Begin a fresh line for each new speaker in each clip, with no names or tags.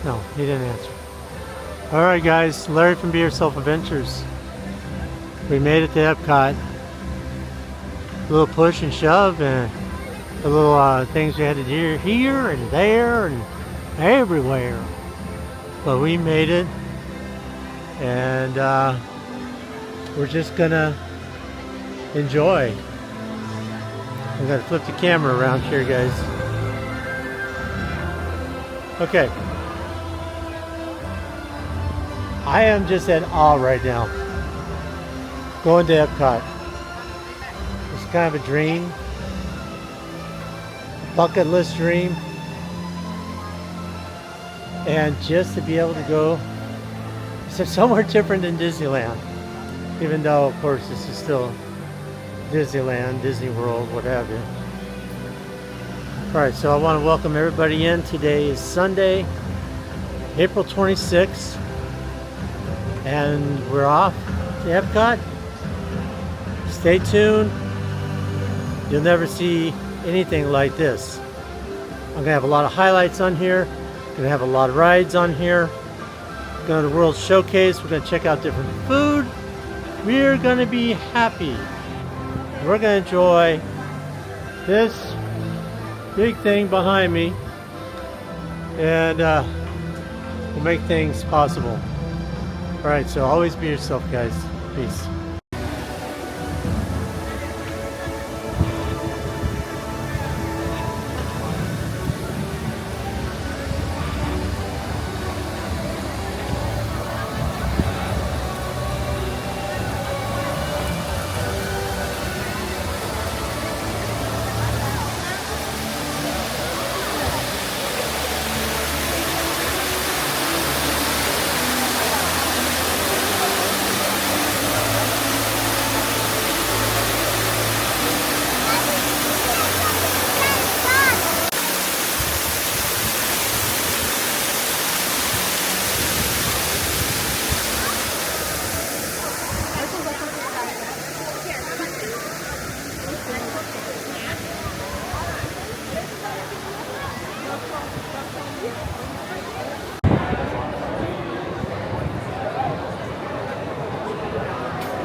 No, he didn't answer. Alright guys, Larry from Be Yourself Adventures. We made it to Epcot. A little push and shove and the little things we had to do here and there and everywhere. But we made it, and we're just gonna enjoy. I'm gonna flip the camera around here, guys. Okay. I am just in awe right now. Going to Epcot. It's kind of a dream. Bucket list dream. And just to be able to go somewhere different than Disneyland. Even though, of course, this is still Disneyland, Disney World, what have you. Alright, so I want to welcome everybody in. Today is Sunday, April 26th. And we're off to Epcot. Stay tuned. You'll never see anything like this. I'm going to have a lot of highlights on here. Going to have a lot of rides on here. Going to the World Showcase. We're going to check out different food. We're going to be happy. We're going to enjoy this big thing behind me. And we'll make things possible. Alright, so always be yourself, guys. Peace.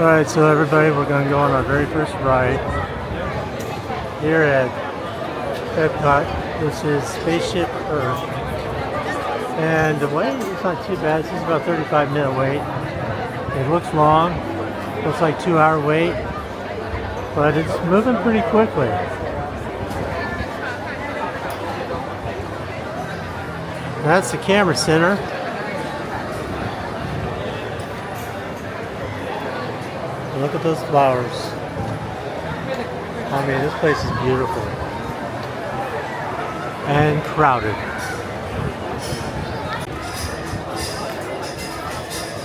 Alright, so everybody, we're going to go on our very first ride here at Epcot. This is Spaceship Earth. And the wait is not too bad. This is about a 35-minute wait. It looks long. Looks like a 2-hour wait. But it's moving pretty quickly. That's the camera center. Look at those flowers. I mean, this place is beautiful. And crowded.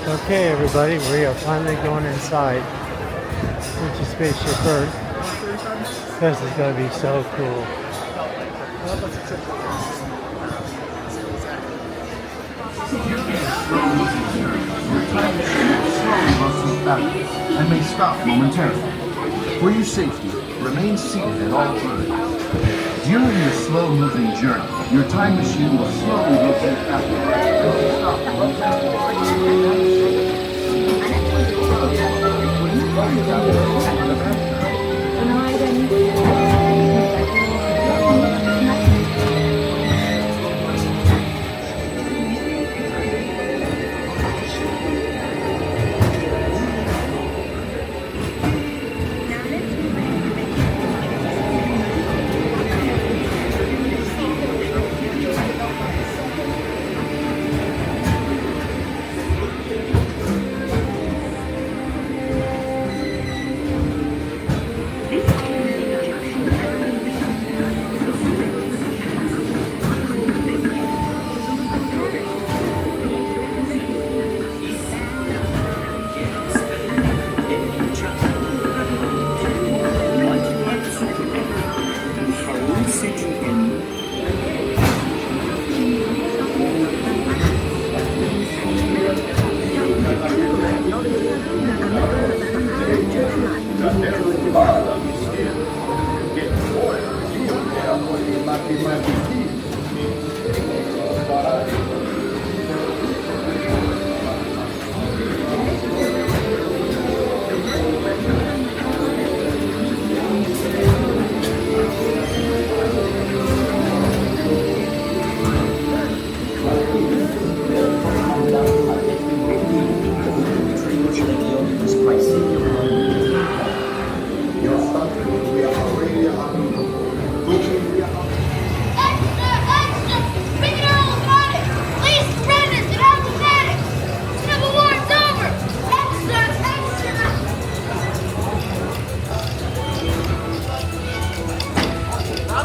Okay, everybody, we are finally going inside into Spaceship Earth. This is going to be so cool.
And may stop momentarily. For your safety, remain seated at all times. During your slow-moving journey, your time machine will slowly rotate backward and stop momentarily.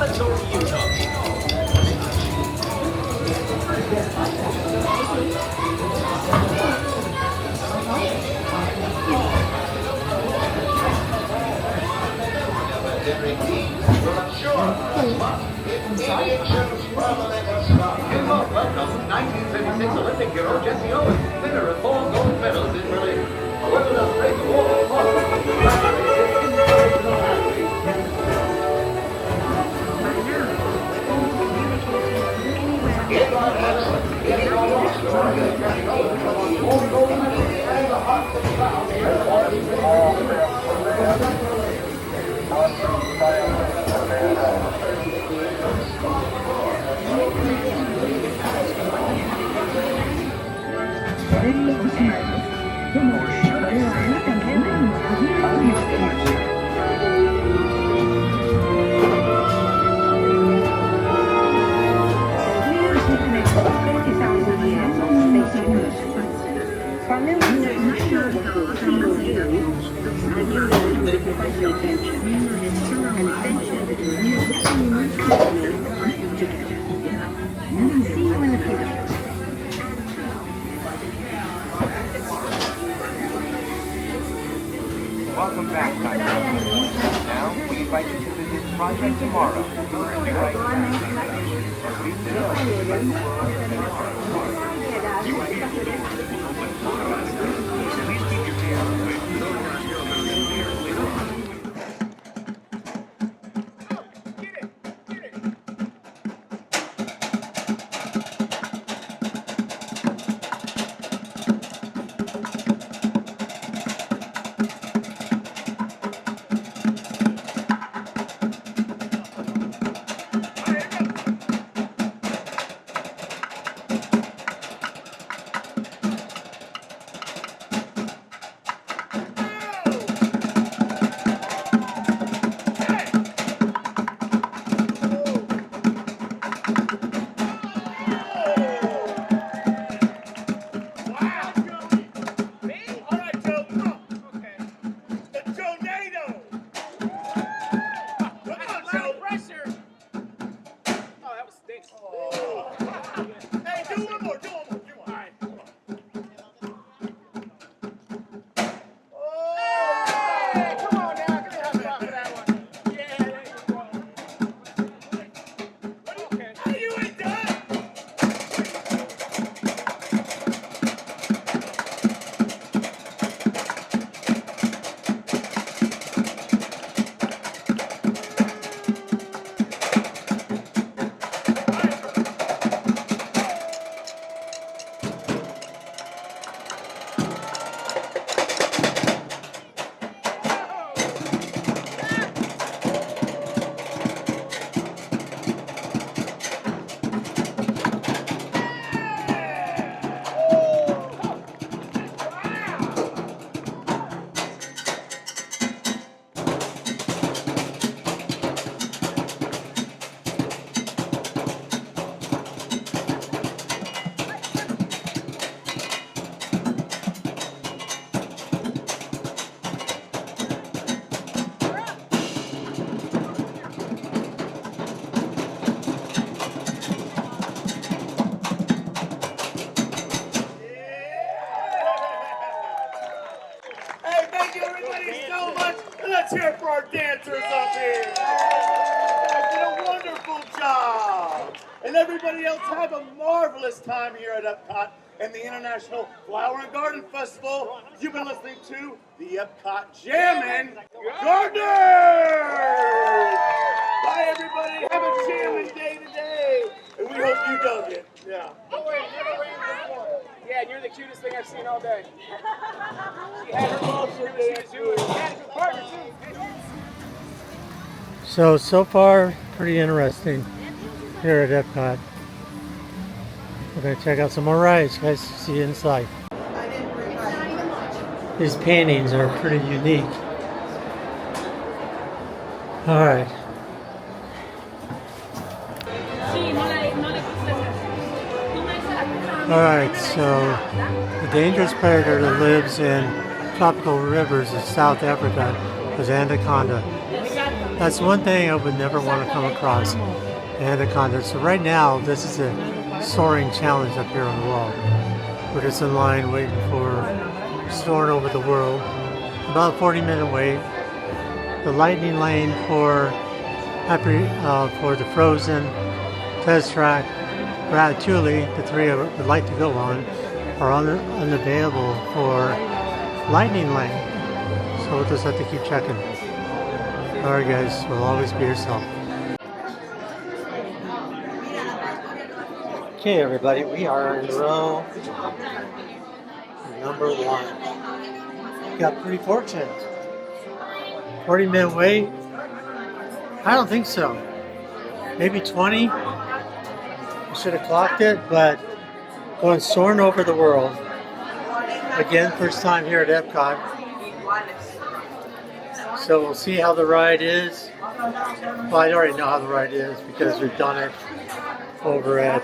it's over to you, Tom. Welcome, 1976 Olympic hero Jesse Owens, winner of 4 gold medals in Berlin. However, the great Walt
Welcome back, Dr. Now, we invite you to visit Project Tomorrow.
Let's hear it for our dancers up here. You did a wonderful job. And everybody else have a marvelous time here at Epcot and the International Flower and Garden Festival. You've been listening to the Epcot Jammin' Gardeners. Bye, everybody. Have a jammin' day today. And we hope you dug it. Yeah.
Yeah, you're the cutest thing I've seen all day. She had her
Bullshit dance.
She had a good partner, too.
So far, pretty interesting here at Epcot. We're going to check out some more rides, guys. See you inside. These paintings are pretty unique. All right. Alright, so the dangerous predator that lives in tropical rivers of South Africa is anaconda. That's one thing I would never want to come across in a contest. So right now, this is a soaring challenge up here on the wall. We're just in line waiting for soaring over the world. About a 40-minute wait. The lightning lane for the Frozen, Test Track, Ratatouille, the three I would like to go on, are unavailable for lightning lane. So we'll just have to keep checking. Alright guys, will always be yourself. Okay everybody, we are in row number 1. Got pretty fortunate. 40-minute wait? I don't think so. Maybe 20? I should have clocked it, but going soaring over the world. Again, first time here at Epcot. So we'll see how the ride is. Well, I already know how the ride is because we've done it over at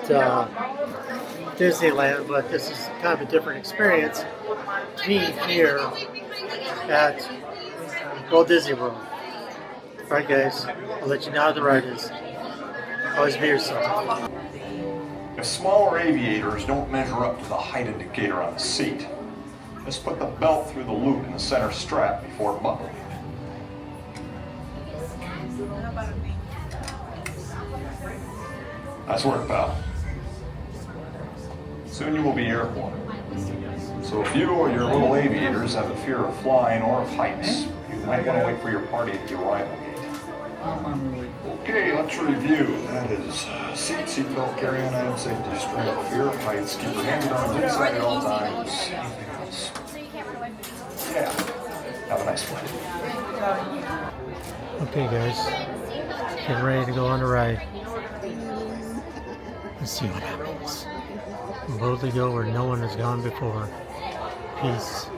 Disneyland, but this is kind of a different experience to me here at Walt Disney World. Alright guys, I'll let you know how the ride is. Always be yourself.
If smaller aviators don't measure up to the height indicator on the seat, just put the belt through the loop in the center strap before buckling. Nice work, pal. Soon you will be airborne. So if you or your little aviators have a fear of flying or of heights, you might want to wait for your party at the arrival gate. Okay, let's review. That is seatbelt, carry-on item, safety strap, fear of heights, keep your hands on the inside at all times. Anything else? Yeah. Have a nice flight.
Okay guys, getting ready to go on the ride. Let's see what happens. We'll boldly go where no one has gone before. Peace.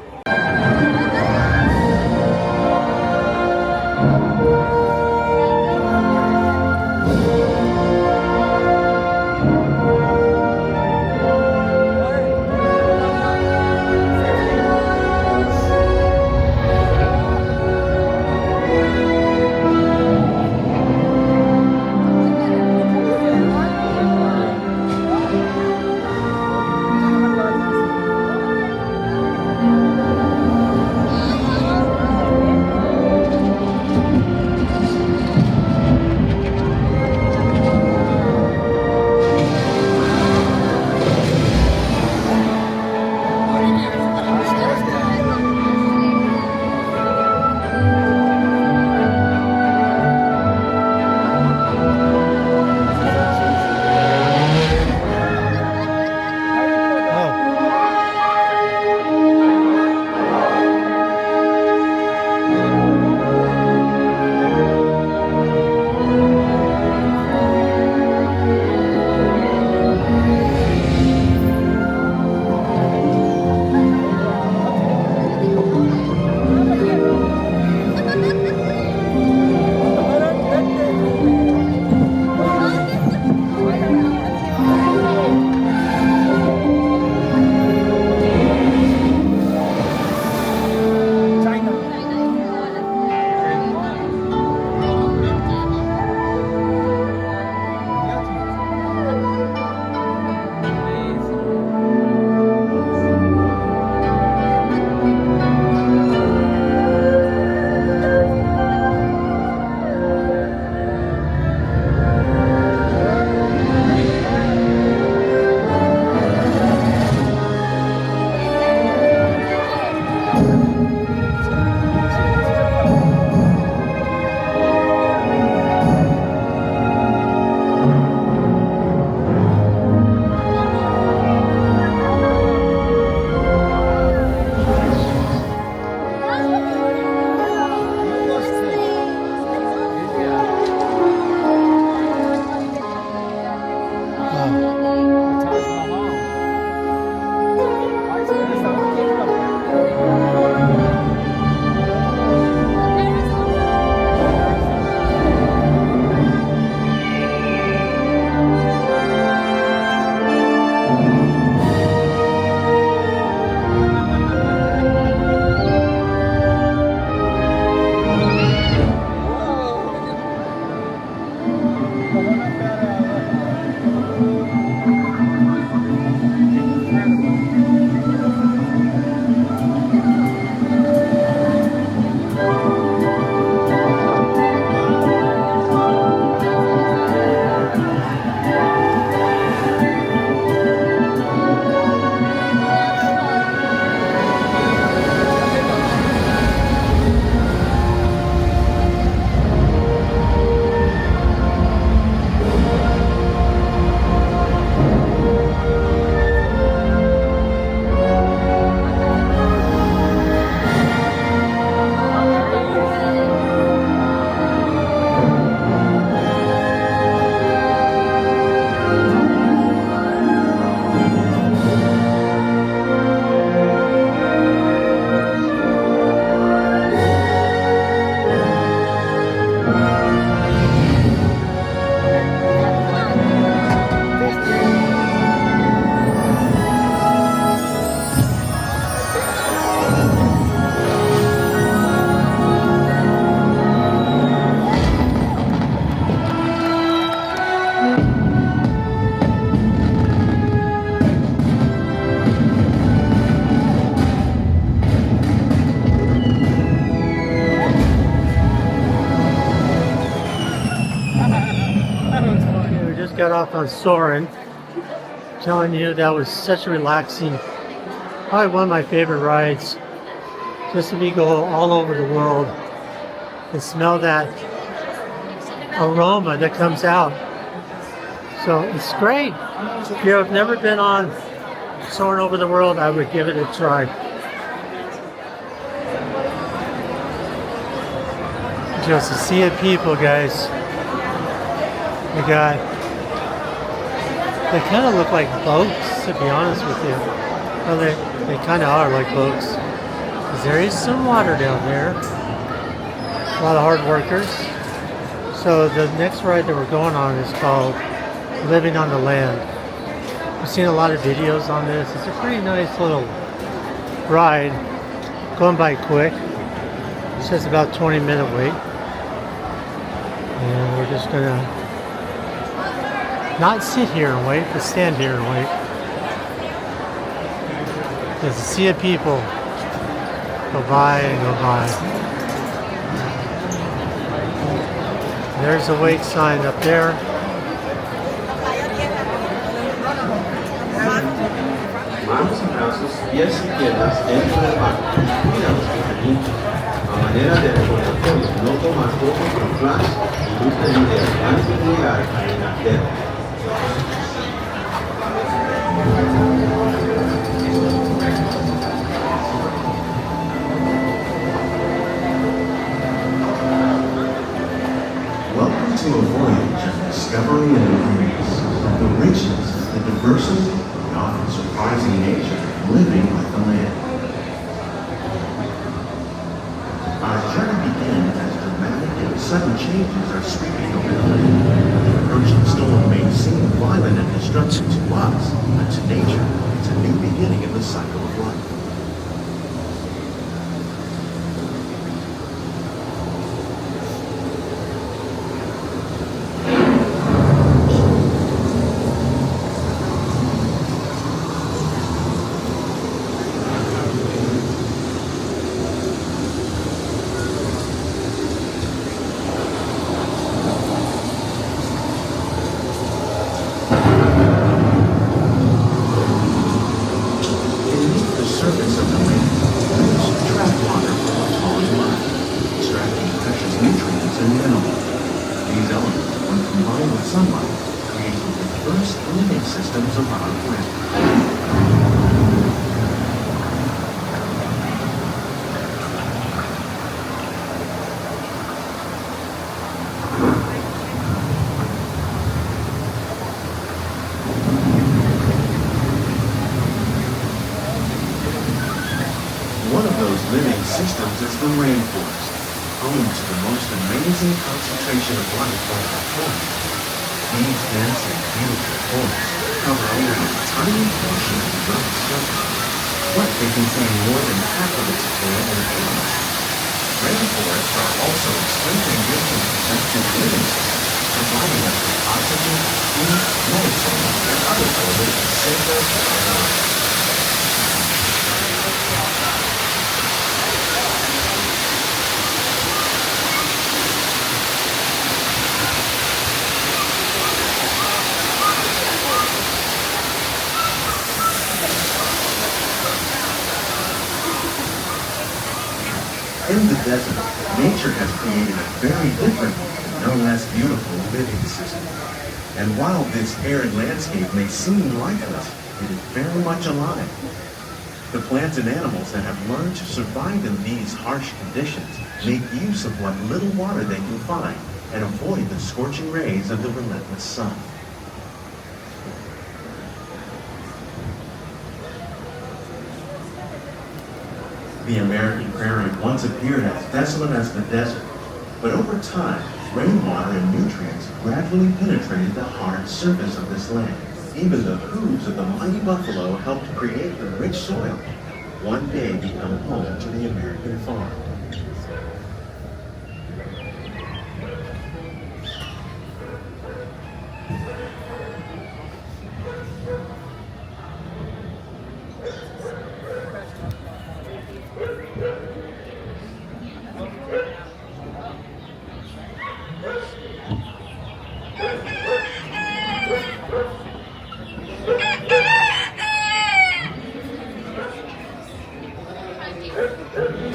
Got off on Soarin', telling you that was such a relaxing, probably one of my favorite rides, just to be go all over the world and smell that aroma that comes out. So it's great. If you've never been on Soarin' Over the World, I would give it a try. Just a sea of people, guys. We got, they kind of look like boats, to be honest with you. Well, they kind of are like boats. 'Cause there is some water down there. A lot of hard workers. So the next ride that we're going on is called Living on the Land. I've seen a lot of videos on this. It's a pretty nice little ride. Going by quick. It says about 20-minute wait. And we're just gonna not sit here and wait, but stand here and wait. There's a sea of people go by and go by. There's a wait sign up there.
Manos y brazos, pies y piernas dentro del barco. Mira los pequeñitos. A manera de recordatorio, no tomar fotos con flash y luz de video antes de llegar a el arquero.
Welcome to a voyage of discovery and embrace. The richness, the diversity, the often surprising nature living like the land. Our journey begins as dramatic and sudden changes are sweeping over the land. The approaching storm may seem violent and destructive to us, but to nature, it's a new beginning in the cycle of life. Systems is the rainforest, home to the most amazing concentration of life on our planet. These dense and beautiful forests cover only a tiny portion of the Earth's surface, but they contain more than half of its flora and fauna. Rainforests are also extremely rich in protected living systems, providing us with oxygen, food, medicine, and other elements to save us and others. In the desert, nature has created a very different, no less beautiful living system. And while this arid landscape may seem lifeless, it is very much alive. The plants and animals that have learned to survive in these harsh conditions make use of what little water they can find and avoid the scorching rays of the relentless sun. The American prairie once appeared as desolate as the desert, but over time, rainwater and nutrients gradually penetrated the hard surface of this land. Even the hooves of the mighty buffalo helped create the rich soil that one day become home to the American farm.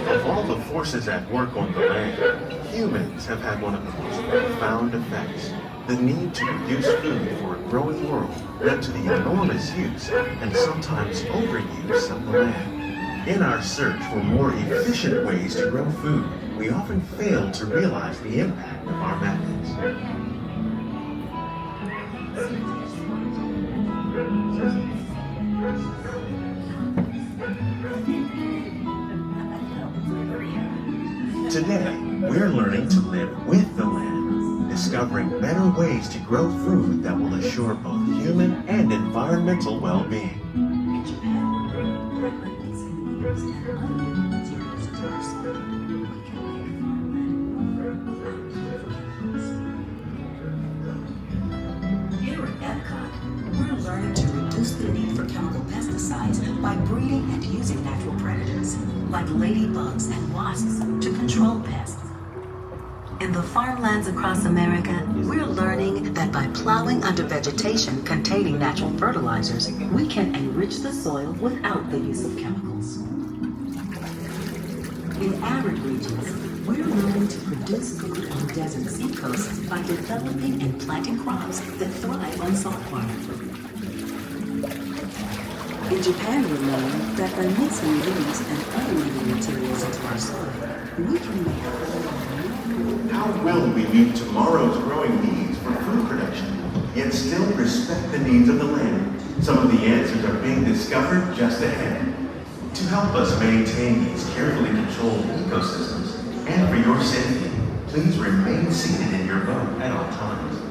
Of all the forces at work on the land, humans have had one of the most profound effects. The need to produce food for a growing world led to the enormous use and sometimes overuse of the land. In our search for more efficient ways to grow food, we often fail to realize the impact of our methods. Today, we're learning to live with the land, discovering better ways to grow food that will assure both human and environmental well-being.
Here at Epcot, we're learning to reduce the need for chemical pesticides by breeding and using natural predators, like ladybugs and wasps, to control pests. In the farmlands across America, we're learning that by plowing under vegetation containing natural fertilizers, we can enrich the soil without the use of chemicals. In arid regions, we're learning to produce food on desert seacoasts by developing and planting crops that thrive on saltwater. In Japan, we learned that by mixing leaves and other living materials into our soil, we can make
How will we meet tomorrow's growing needs for food production, yet still respect the needs of the land? Some of the answers are being discovered just ahead. To help us maintain these carefully controlled ecosystems, and for your safety, please remain seated in your boat at all times.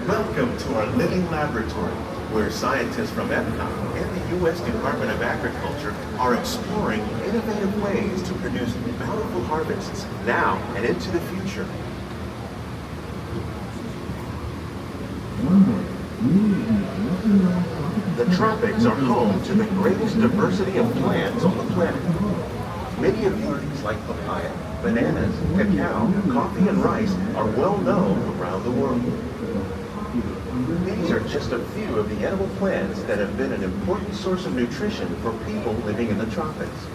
Welcome to our living laboratory, where scientists from Epcot and the U.S. Department of Agriculture are exploring innovative ways to produce bountiful harvests now and into the future. The tropics are home to the greatest diversity of plants on the planet. Many of these, like papaya, bananas, cacao, coffee, and rice, are well known around the world. These are just a few of the edible plants that have been an important source of nutrition for people living in the tropics.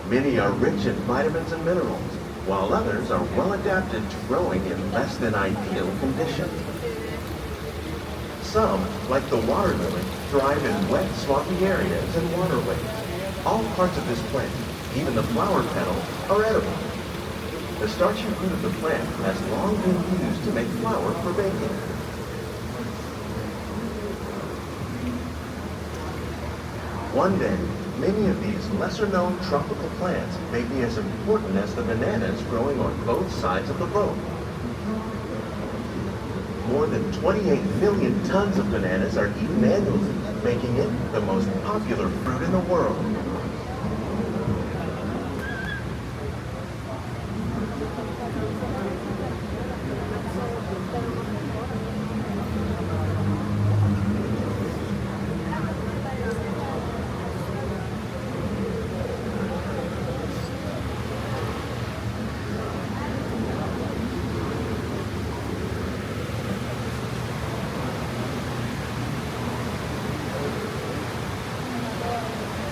Many are rich in vitamins and minerals, while others are well adapted to growing in less than ideal conditions. Some, like the water lily, thrive in wet, swampy areas and waterways. All parts of this plant, even the flower petals, are edible. The starchy root of the plant has long been used to make flour for baking. One day,
Many of these lesser-known tropical plants may be as important as the bananas growing on both sides of the boat. More than 28 million tons of bananas are eaten annually, making it the most popular fruit in the world.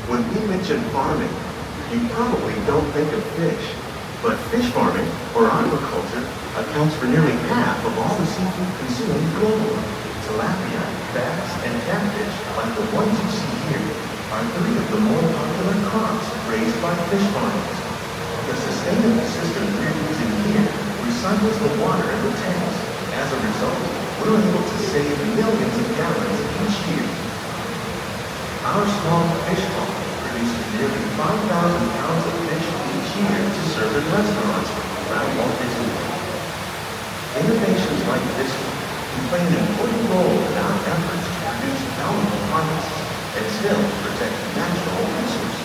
When we mention farming, you probably don't think of fish. But fish farming, or aquaculture, accounts for nearly half of all the seafood consumed globally. Tilapia, bass, and catfish, like the ones you see here, are three of the more popular crops raised by fish farmers. The sustainable system we're using here recycles the water in the tanks. As a result, we're able to save millions of gallons each year. Our small fish farm produces nearly 5,000 pounds of fish each year to serve in restaurants around Walt Disney. Innovations like this one can play an important role in our efforts to produce valuable harvests and still protect natural resources.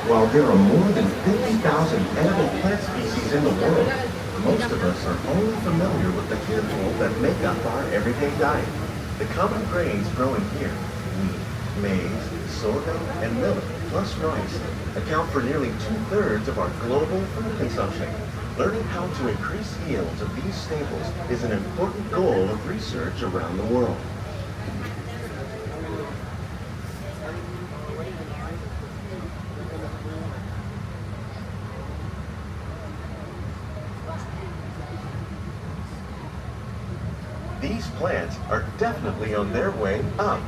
While there are more than 50,000 edible plant species in the world, most of us are only familiar with the handful that make up our everyday diet. The common grains growing here, wheat, maize, sorghum, and millet, plus rice, account for nearly 2/3 of our global food consumption. Learning how to increase yields of these staples is an important goal of research around the world. These plants are definitely on their way up.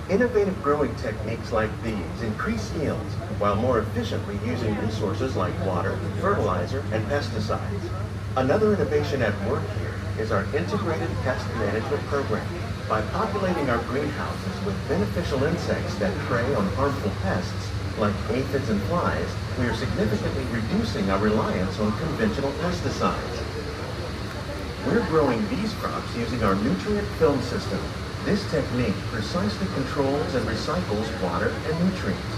Innovative growing techniques like these increase yields while more efficiently using resources like water, fertilizer, and pesticides. Another innovation at work here is our integrated pest management program. By populating our greenhouses with beneficial insects that prey on harmful pests like aphids and flies, we are significantly reducing our reliance on conventional pesticides. We're growing these crops using our nutrient film system. This technique precisely controls and recycles water and nutrients.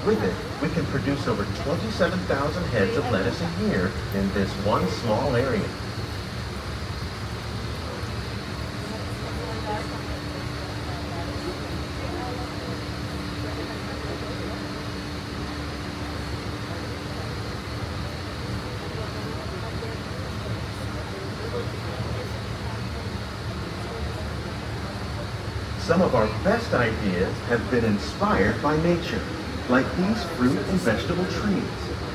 With it, we can produce over 27,000 heads of lettuce a year in this one small area. Some of our best ideas have been inspired by nature, like these fruit and vegetable trees.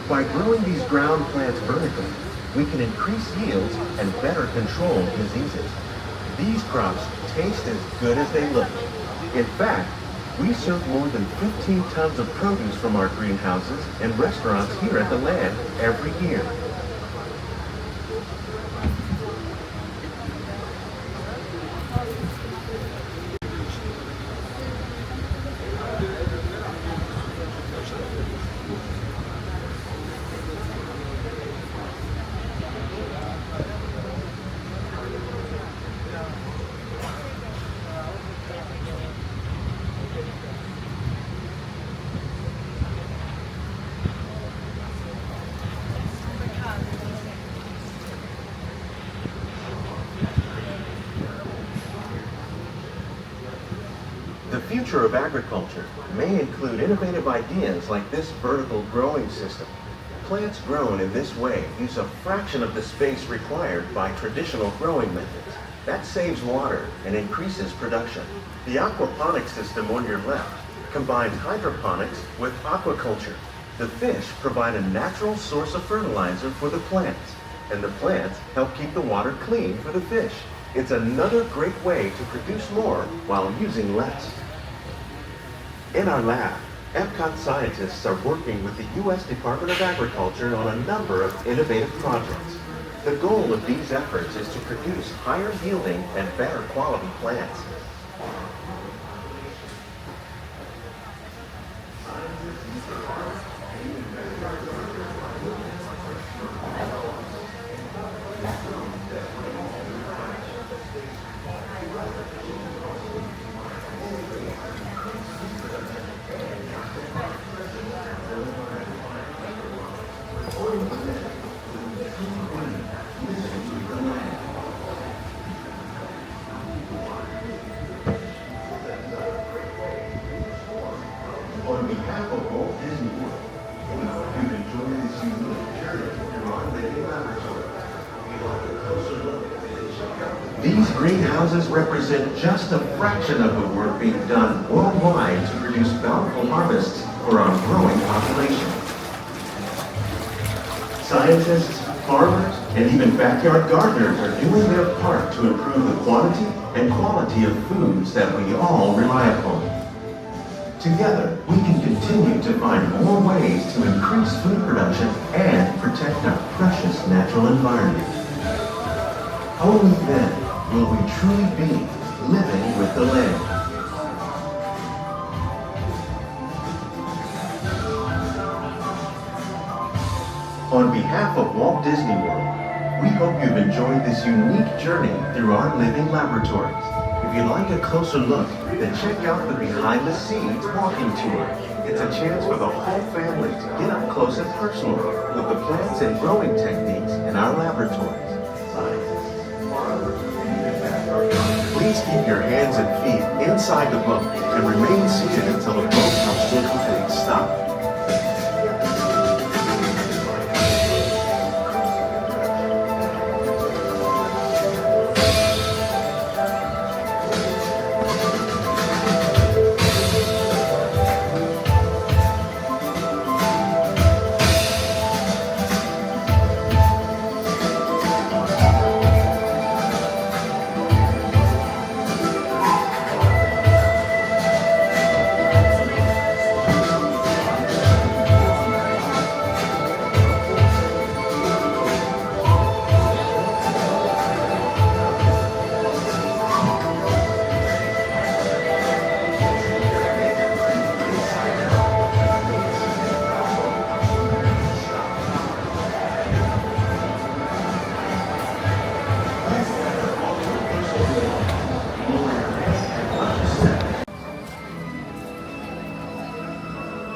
By growing these ground plants vertically, we can increase yields and better control diseases. These crops taste as good as they look. In fact, we serve more than 15 tons of produce from our greenhouses and restaurants here at the land every year. The future of agriculture may include innovative ideas like this vertical growing system. Plants grown in this way use a fraction of the space required by traditional growing methods. That saves water and increases production. The aquaponics system on your left combines hydroponics with aquaculture. The fish provide a natural source of fertilizer for the plants. and the plants help keep the water clean for the fish. It's another great way to produce more while using less. In our lab, Epcot scientists are working with the U.S. Department of Agriculture on a number of innovative projects. The goal of these efforts is to produce higher yielding and better quality plants. On behalf of Walt Disney World, we hope you've enjoyed this unique journey through our living laboratory. We'd like a closer look and check out. These greenhouses represent just a fraction of the work being done worldwide to produce bountiful harvests for our growing population. Scientists, farmers, and even backyard gardeners are doing their part to improve the quantity and quality of foods that we all rely upon. Together, we can continue to find more ways to increase food production and protect our precious natural environment. Only then will we truly be living with the land. On behalf of Walt Disney World, we hope you've enjoyed this unique journey through our living laboratories. If you'd like a closer look, then check out the Behind the Scenes walking tour. It's a chance for the whole family to get up close and personal with the plants and growing techniques in our laboratories. Please keep your hands and feet inside the boat and remain seated until the boat comes to a complete stop.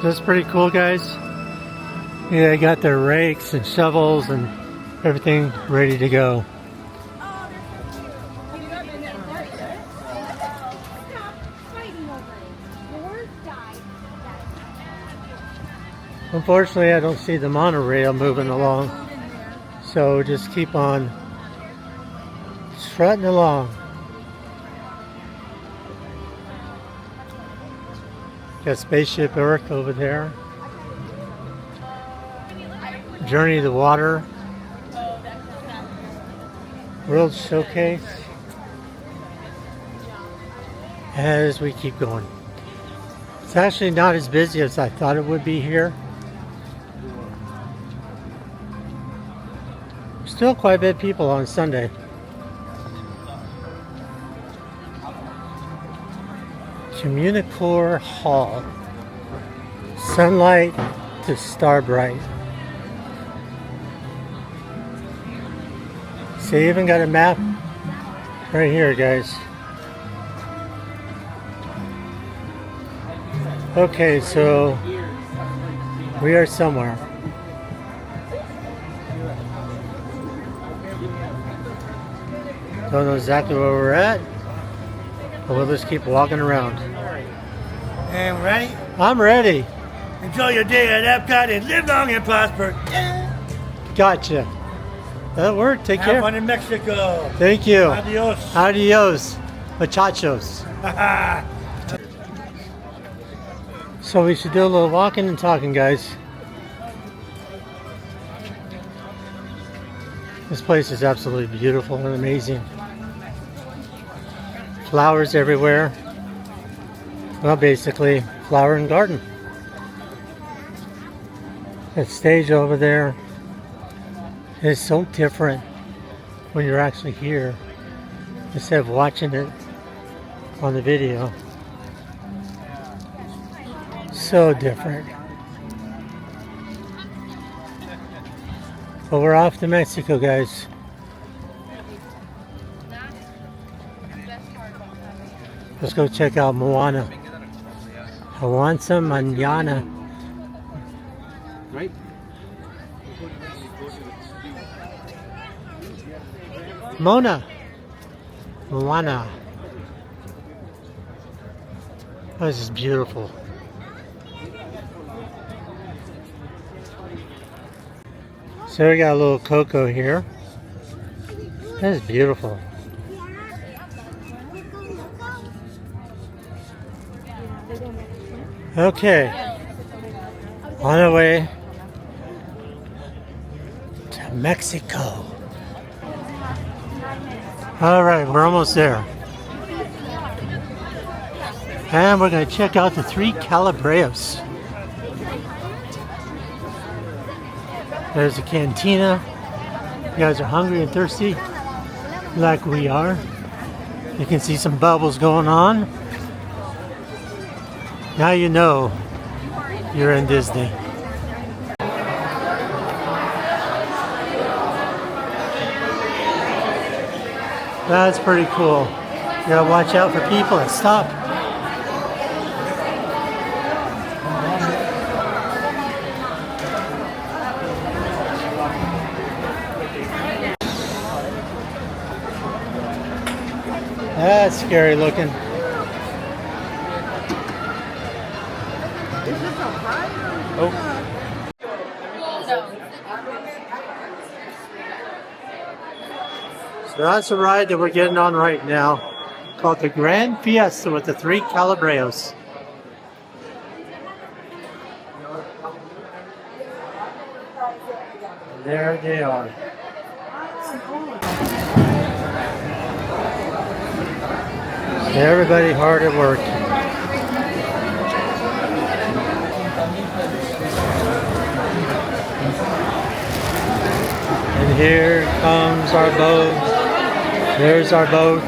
That's pretty cool, guys. Yeah, they got their rakes and shovels and everything ready to go. Unfortunately, I don't see the monorail moving along, so just keep on strutting along. Got Spaceship Earth over there. Journey to the Water. World Showcase. As we keep going. It's actually not as busy as I thought it would be here. Still quite a bit of people on Sunday. Communicore Hall. Sunlight to Starbright. See, I even got a map right here, guys. Okay, so we are somewhere. Don't know exactly where we're at, but we'll just keep walking around.
And ready?
I'm ready.
Enjoy your day at Epcot and live long and prosper. Yeah.
Gotcha. That'll work. Take care.
Have fun in Mexico.
Thank you.
Adios.
Adios, muchachos. So we should do a little walking and talking, guys. This place is absolutely beautiful and amazing. Flowers everywhere. Well, basically, flower and garden. That stage over there is so different when you're actually here instead of watching it on the video. So different. But we're off to Mexico, guys. Let's go check out Moana. Avanza mañana.
Right?
Moana. Moana. Oh, this is beautiful. So we got a little Coco here. That is beautiful. Okay. On our way to Mexico. Alright, we're almost there. And we're going to check out the 3 Calabrios. There's a cantina. You guys are hungry and thirsty, like we are. You can see some bubbles going on. Now you know you're in Disney. That's pretty cool. You gotta watch out for people and stop. That's scary looking. Oh. So that's the ride that we're getting on right now, called the Grand Fiesta with the 3 Calabrios. There they are. Everybody hard at work. And here comes our boat. There's our boat.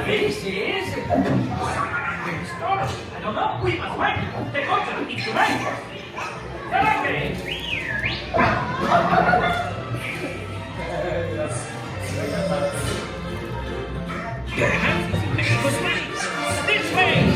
This is... I don't know. We must find the culture instrument. This way.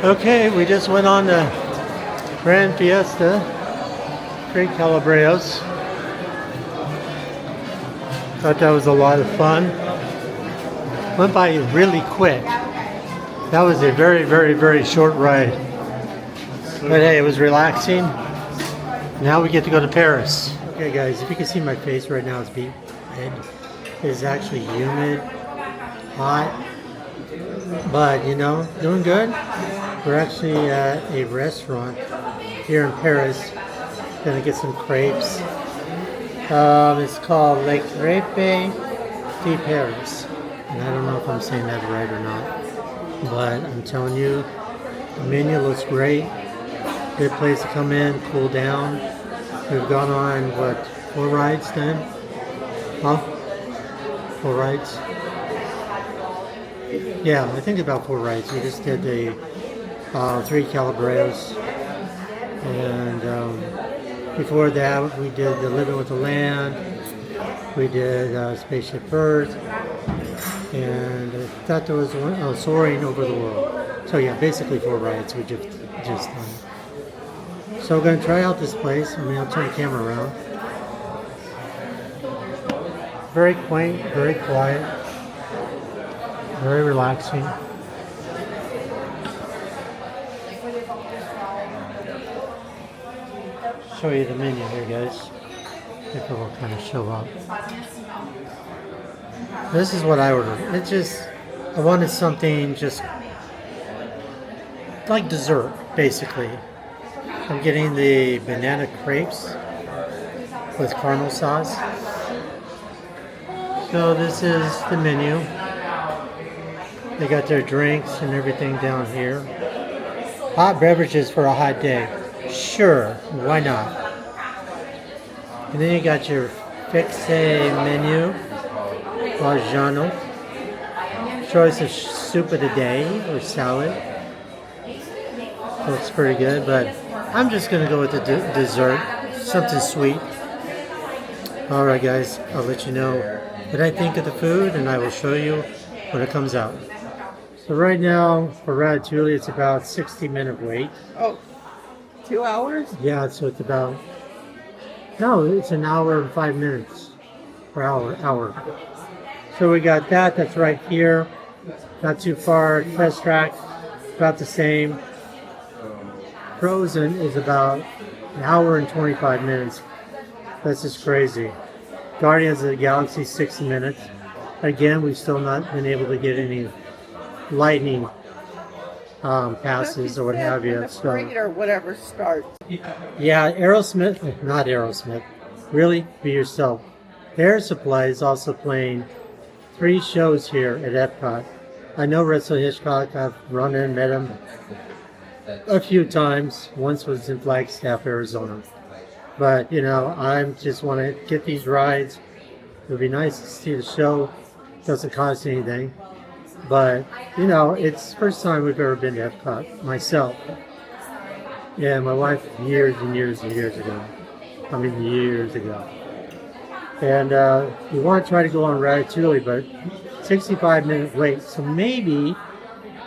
Okay, we just went on the Grand Fiesta, 3 Calabreos. Thought that was a lot of fun. Went by really quick. That was a very, very, very short ride. But hey, it was relaxing. Now we get to go to Paris. Okay guys, if you can see my face right now, it's being red. It is actually humid, hot, but you know, doing good. We're actually at a restaurant here in Paris. Gonna get some crepes. It's called Les Crêpes de Paris. And I don't know if I'm saying that right or not. But I'm telling you, the menu looks great. Good place to come in, cool down. We've gone on, what, 4 rides then? Huh? 4 rides? Yeah, I think about 4 rides. We just did the 3 Calabreos. And before that, we did the Living with the Land. We did Spaceship Earth. And I thought there was one, Soaring Over the World. So yeah, basically 4 rides we just done. So we're going to try out this place. I mean, I'll turn the camera around. Very quaint, very quiet, very relaxing. Show you the menu here, guys. If it will kind of show up. This is what I ordered. I wanted something just like dessert, basically. I'm getting the banana crepes with caramel sauce. So this is the menu. They got their drinks and everything down here. Hot beverages for a hot day. Sure, why not? And then you got your fixe menu. Parmigiano. Choice of soup of the day or salad. Looks pretty good, but I'm just going to go with the dessert. Something sweet. Alright guys, I'll let you know what I think of the food and I will show you when it comes out. So right now for Ratatouille it's about 60-minute wait.
Oh, 2 hours?
Yeah, so it's about, no, it's an hour and 5 minutes per hour. So we got that's right here. Not too far. Test Track, about the same. Frozen is about an hour and 25 minutes. That's just crazy. Guardians of the Galaxy, 60 minutes. Again, we've still not been able to get any lightning passes or what have you.
So, or whatever starts.
Yeah, Aerosmith, not Aerosmith. Really, be yourself. Air Supply is also playing 3 shows here at Epcot. I know Russell Hitchcock. I've run in, met him a few times. Once was in Flagstaff, Arizona. But, you know, I just want to get these rides. It would be nice to see the show. Doesn't cost anything. But, you know, it's the first time we've ever been to Epcot, myself. Yeah, my wife years and years and years ago. I mean, years ago. And we want to try to go on Ratatouille, but 65-minute wait. So maybe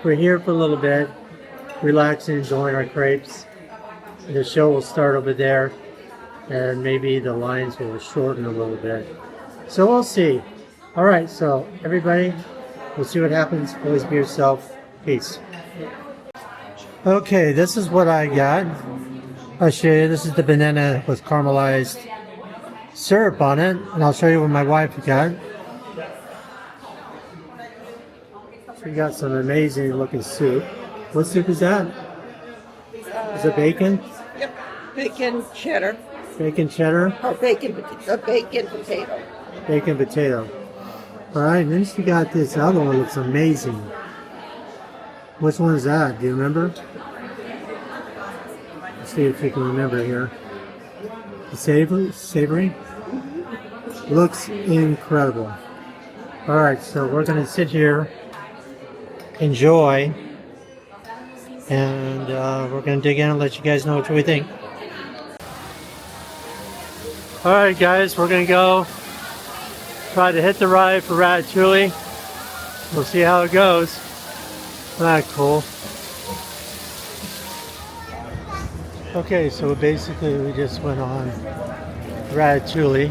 we're here for a little bit, relaxing, enjoying our crepes. The show will start over there, and maybe the lines will shorten a little bit. So we'll see. All right, so everybody, we'll see what happens. Always be yourself. Peace. Okay, this is what I got. I'll show you. This is the banana with caramelized syrup on it, and I'll show you what my wife got. She got some amazing looking soup. What soup is that? Is it bacon?
Yep, bacon cheddar.
Bacon cheddar?
Oh, bacon potato.
Bacon potato. Alright, and then she got this other one, looks amazing. Which one is that? Do you remember? Let's see if you can remember here. The savory? Looks incredible. Alright, so we're going to sit here, enjoy, and we're going to dig in and let you guys know what we think. Alright guys, we're going to go Try to hit the ride for Ratatouille. We'll see how it goes. That's cool. Okay, so basically we just went on Ratatouille.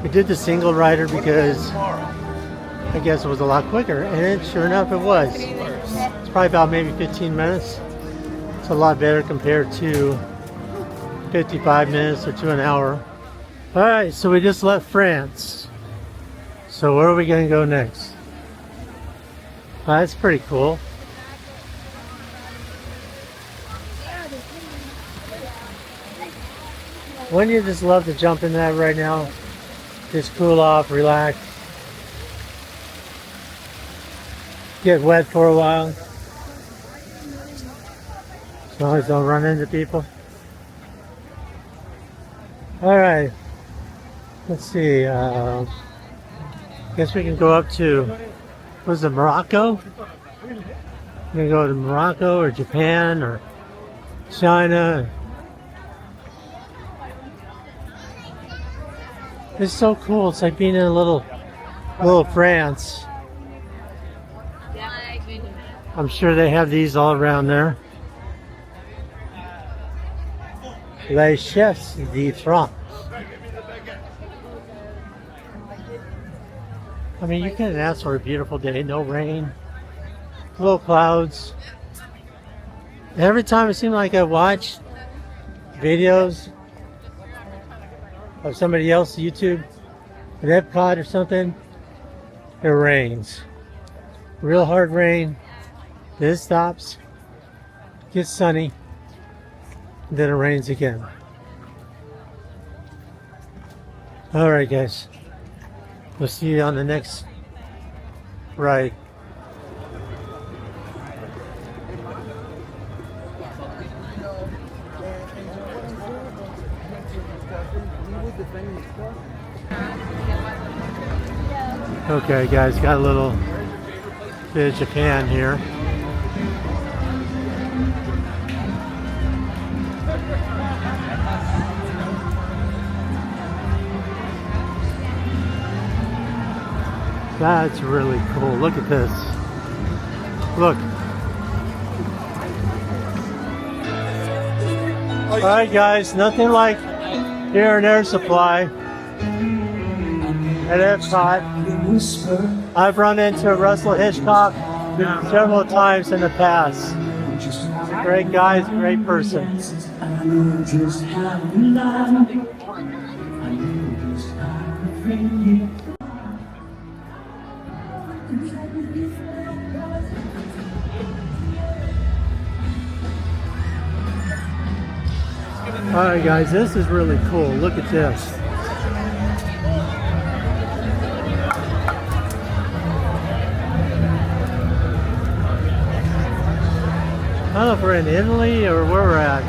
We did the single rider because I guess it was a lot quicker, and sure enough it was. It's probably about maybe 15 minutes. It's a lot better compared to 55 minutes or to an hour. Alright, so we just left France. So where are we going to go next? That's pretty cool. Wouldn't you just love to jump in that right now? Just cool off, relax. Get wet for a while. As long as don't run into people. Alright. Let's see. Guess we can go up to, what is it, Morocco? We're gonna go to Morocco or Japan or China. It's so cool. It's like being in a little France. I'm sure they have these all around there. Les chefs de France. I mean, you couldn't ask for a beautiful day. No rain, low clouds. Every time it seemed like I watched videos of somebody else, YouTube, at Epcot or something, it rains. Real hard rain. Then it stops, gets sunny, then it rains again. Alright guys, we'll see you on the next ride. Okay guys, got a little bit of Japan here. That's really cool. Look at this. Look. Alright guys, nothing like here in Air Supply at Epcot. I've run into Russell Hitchcock several times in the past. Great guy, great person. Alright guys, this is really cool. Look at this. I don't know if we're in Italy or where we're at.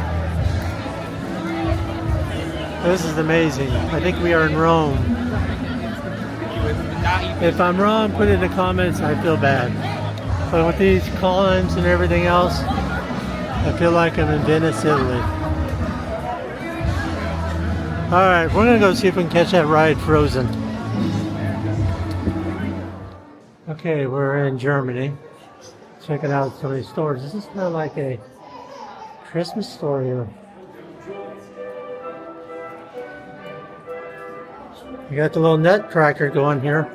This is amazing. I think we are in Rome. If I'm wrong, put it in the comments. I feel bad. But with these columns and everything else, I feel like I'm in Venice, Italy. Alright, we're going to go see if we can catch that ride Frozen. Okay, we're in Germany. Checking out some of these stores. This is kind of like a Christmas store here. You got the little nutcracker going here.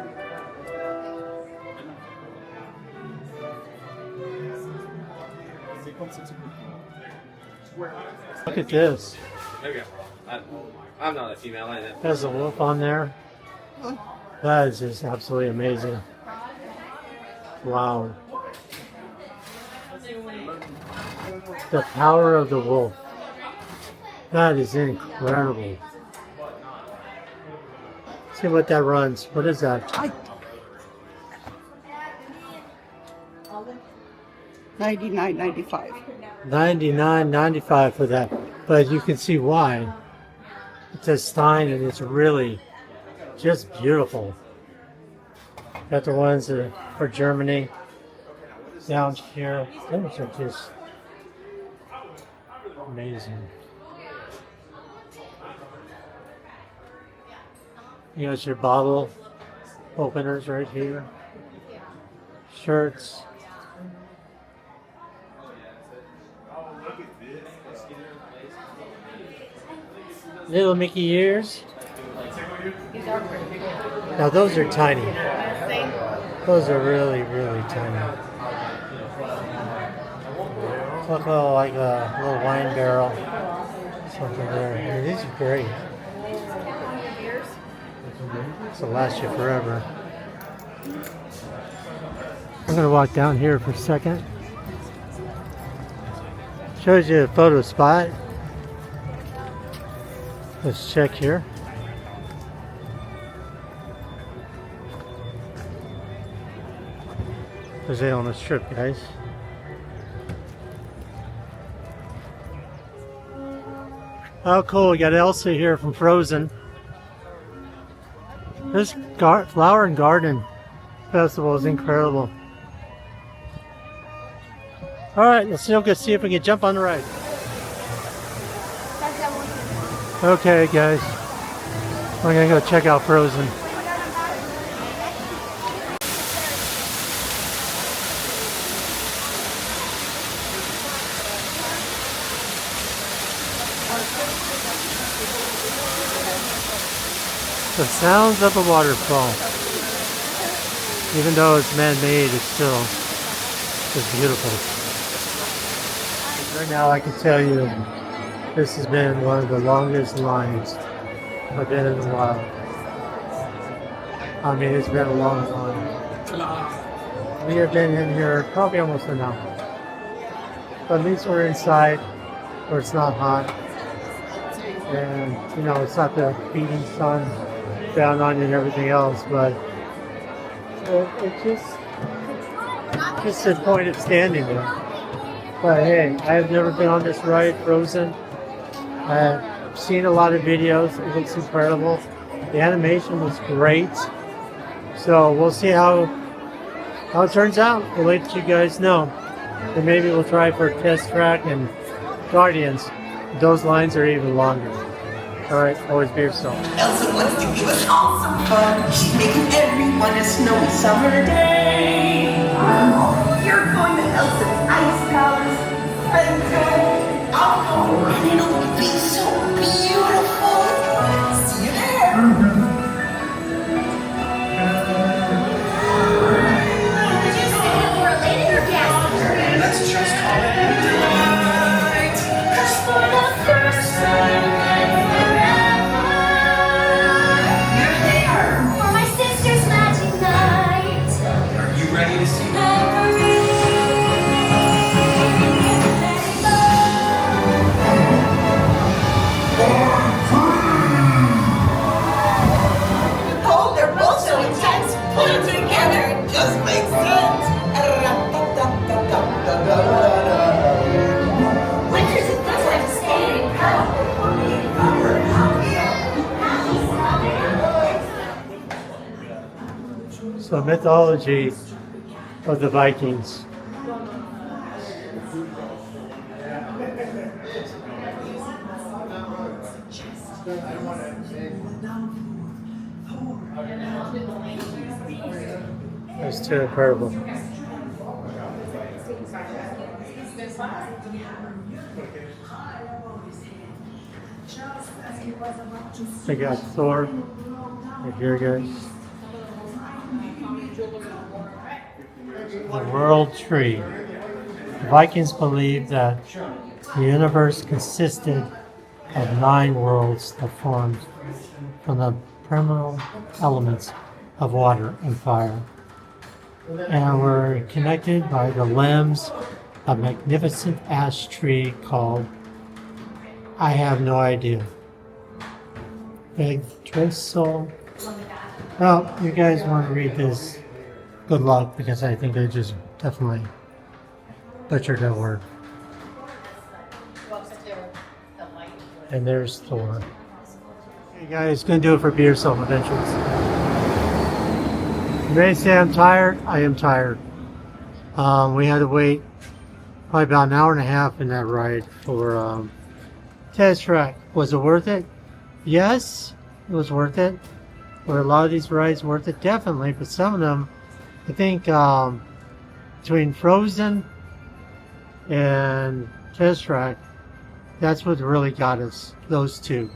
Look at this.
I'm not a female.
There's a wolf on there. That is just absolutely amazing. Wow. The power of the wolf. That is incredible. See what that runs. What is that?
$99.95.
$99.95 for that. But you can see why. It's a Stein and it's really just beautiful. Got the ones that are for Germany down here. Those are just amazing. You got your bottle openers right here. Shirts. Little Mickey ears. Now those are tiny. Those are really, really tiny. Look like a little wine barrel. Something there. I mean, these are great. This will last you forever. I'm going to walk down here for a second. Shows you a photo spot. Let's check here. There's it on the strip, guys. Oh, cool. We got Elsa here from Frozen. This Flower and Garden Festival is incredible. Alright, let's go see if we can jump on the ride. Okay, guys. We're gonna go check out Frozen. The sounds of a waterfall. Even though it's man-made, it's still just beautiful. Right now I can tell you this has been one of the longest lines I've been in a while. I mean, it's been a long line. We have been in here probably almost an hour. But at least we're inside where it's not hot. And, you know, it's not the beating sun down on you and everything else, but it's just the point of standing there. But hey, I have never been on this ride, Frozen. I've seen a lot of videos. It looks incredible. The animation was great. So we'll see how it turns out. We'll let you guys know. And maybe we'll try for Test Track and Guardians. Those lines are even longer. Alright, always be yourself.
Elsa wants to give us all some fun. She's making everyone a snowy summer day. You're going to Elsa's Ice Palace. And it'll be so beautiful. See you there.
Did you say that we're late or guests?
Let's just call it delight. 'Cause for the first time in forever, you're there.
For my sister's magic night.
Are you ready to see the Oh, they're both so intense. Put them together, it just makes sense.
Winter's a good time to skate.
So mythology of the Vikings. That's too incredible. I got Thor right here, guys. The world tree. The Vikings believed that the universe consisted of 9 worlds that formed from the primal elements of water and fire, and were connected by the limbs of a magnificent ash tree called, I have no idea, Big Tristle. Well, you guys want to read this, good luck, because I think I just definitely butchered that word. And there's Thor. Hey guys, gonna do it for Be Yourself Adventures. You may say I'm tired. I am tired. We had to wait probably about an hour and a half in that ride for Test Track. Was it worth it? Yes, it was worth it. Were a lot of these rides worth it? Definitely, but some of them, I think between Frozen and Test Track, that's what really got us, those two.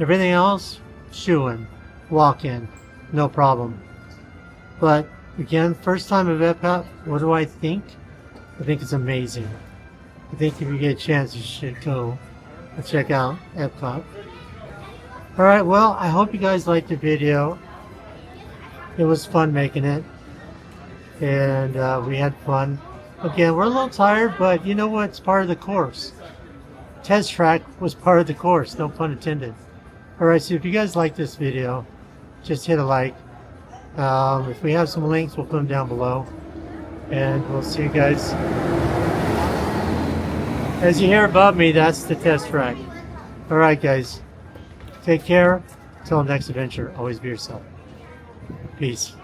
Everything else, shoo-in, walk-in, no problem. But again, first time at Epcot, what do I think? I think it's amazing. I think if you get a chance, you should go and check out Epcot. Alright, well, I hope you guys liked the video. It was fun making it. And we had fun. Again, we're a little tired, but you know what? It's part of the course. Test Track was part of the course, no pun intended. Alright, so if you guys like this video, just hit a like. If we have some links, we'll put them down below. And we'll see you guys. As you hear above me, that's the Test Track. Alright guys, take care. Until next adventure, always be yourself. Peace.